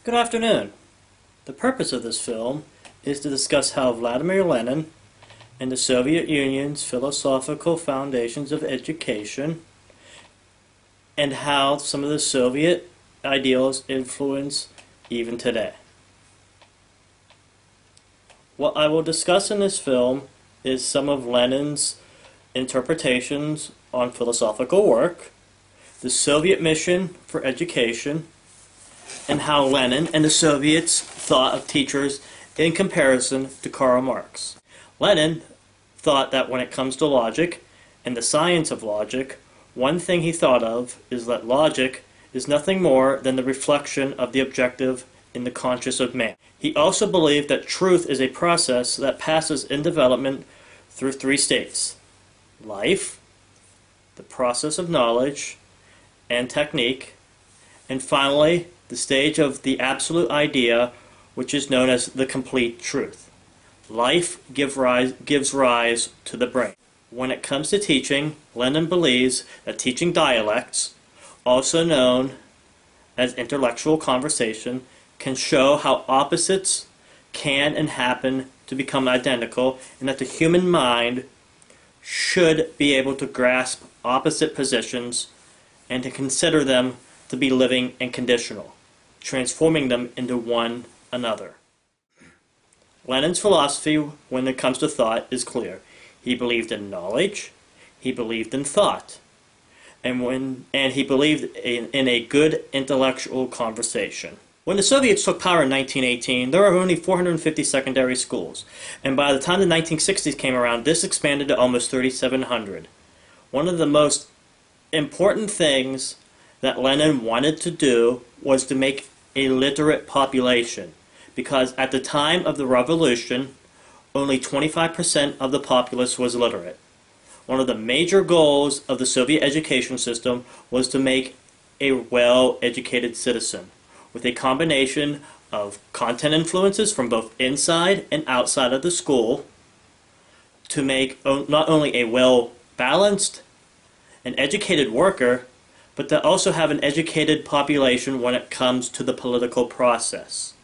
Good afternoon. The purpose of this film is to discuss how Vladimir Lenin and the Soviet Union's philosophical foundations of education and how some of the Soviet ideals influence even today. What I will discuss in this film is some of Lenin's interpretations on philosophical work, the Soviet mission for education, and how Lenin and the Soviets thought of teachers in comparison to Karl Marx. Lenin thought that when it comes to logic and the science of logic, one thing he thought of is that logic is nothing more than the reflection of the objective in the conscience of man. He also believed that truth is a process that passes in development through three states: life, the process of knowledge and technique, and finally the stage of the absolute idea, which is known as the complete truth. Life gives rise to the brain. When it comes to teaching, Lenin believes that teaching dialects, also known as intellectual conversation, can show how opposites can and happen to become identical, and that the human mind should be able to grasp opposite positions and to consider them to be living and conditional, transforming them into one another. Lenin's philosophy when it comes to thought is clear. He believed in knowledge, he believed in thought, and he believed in a good intellectual conversation. When the Soviets took power in 1918, there were only 450 secondary schools, and by the time the 1960s came around, this expanded to almost 3,700. One of the most important things that Lenin wanted to do was to make a literate population, because at the time of the revolution, only 25% of the populace was literate. One of the major goals of the Soviet education system was to make a well-educated citizen, with a combination of content influences from both inside and outside of the school, to make not only a well-balanced and educated worker, but to also have an educated population when it comes to the political process.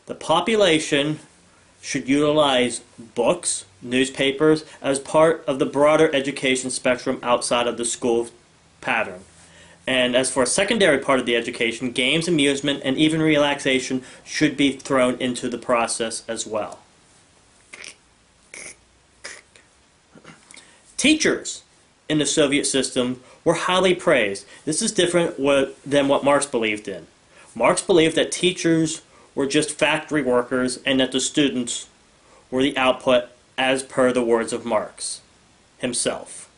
The population should utilize books, newspapers, as part of the broader education spectrum outside of the school pattern. And as for a secondary part of the education, games, amusement, and even relaxation should be thrown into the process as well. Teachers in the Soviet system were highly praised. This is different than what Marx believed in. Marx believed that teachers were just factory workers and that the students were the output, as per the words of Marx himself.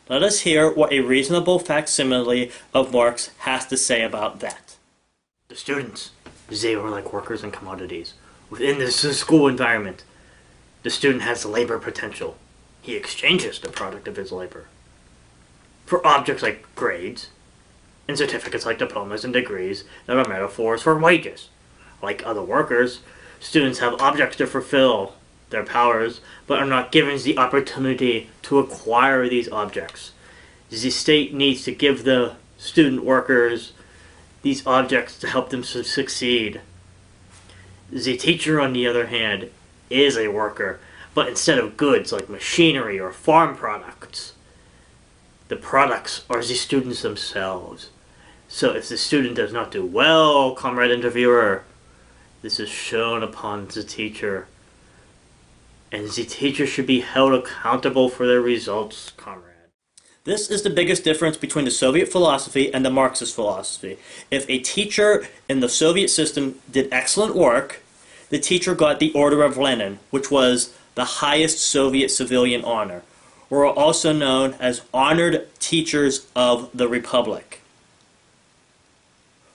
Let us hear what a reasonable facsimile of Marx has to say about that. The students, they were like workers and commodities. Within this school environment, the student has labor potential. He exchanges the product of his labor for objects like grades and certificates like diplomas and degrees that are metaphors for wages. Like other workers, students have objects to fulfill their powers, but are not given the opportunity to acquire these objects. The state needs to give the student workers these objects to help them succeed. The teacher, on the other hand, is a worker, but instead of goods like machinery or farm products, the products are the students themselves. So if the student does not do well, comrade interviewer, this is shown upon the teacher, and the teacher should be held accountable for their results, comrade. This is the biggest difference between the Soviet philosophy and the Marxist philosophy. If a teacher in the Soviet system did excellent work, the teacher got the Order of Lenin, which was the highest Soviet civilian honor, or also known as Honored Teachers of the Republic.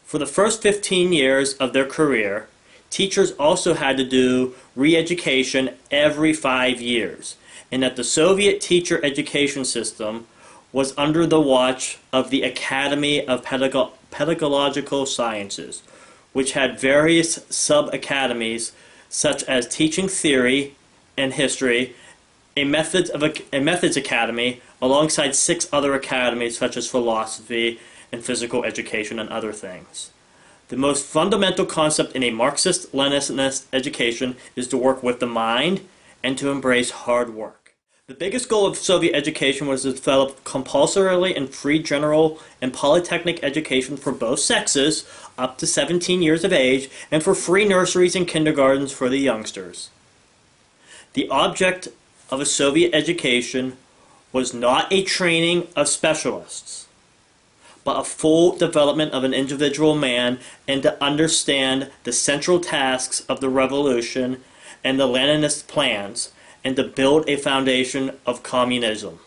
For the first 15 years of their career, teachers also had to do re-education every 5 years, and that the Soviet teacher education system was under the watch of the Academy of Pedagogical Sciences, which had various sub-academies such as teaching theory and history, a methods academy, alongside 6 other academies such as philosophy and physical education and other things. The most fundamental concept in a Marxist-Leninist education is to work with the mind and to embrace hard work. The biggest goal of Soviet education was to develop compulsorily and free general and polytechnic education for both sexes up to 17 years of age, and for free nurseries and kindergartens for the youngsters. The object of a Soviet education was not a training of specialists, but a full development of an individual man, and to understand the central tasks of the revolution and the Leninist plans, and to build a foundation of communism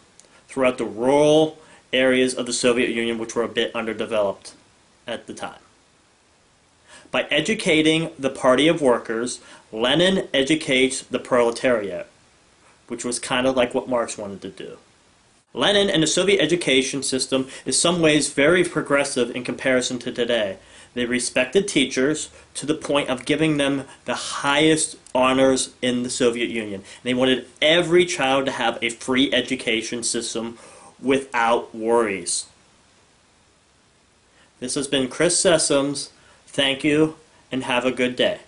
throughout the rural areas of the Soviet Union, which were a bit underdeveloped at the time. By educating the Party of Workers, Lenin educates the proletariat, which was kind of like what Marx wanted to do. Lenin and the Soviet education system is in some ways very progressive in comparison to today. They respected teachers to the point of giving them the highest honors in the Soviet Union. They wanted every child to have a free education system without worries. This has been Chris Sessoms. Thank you, and have a good day.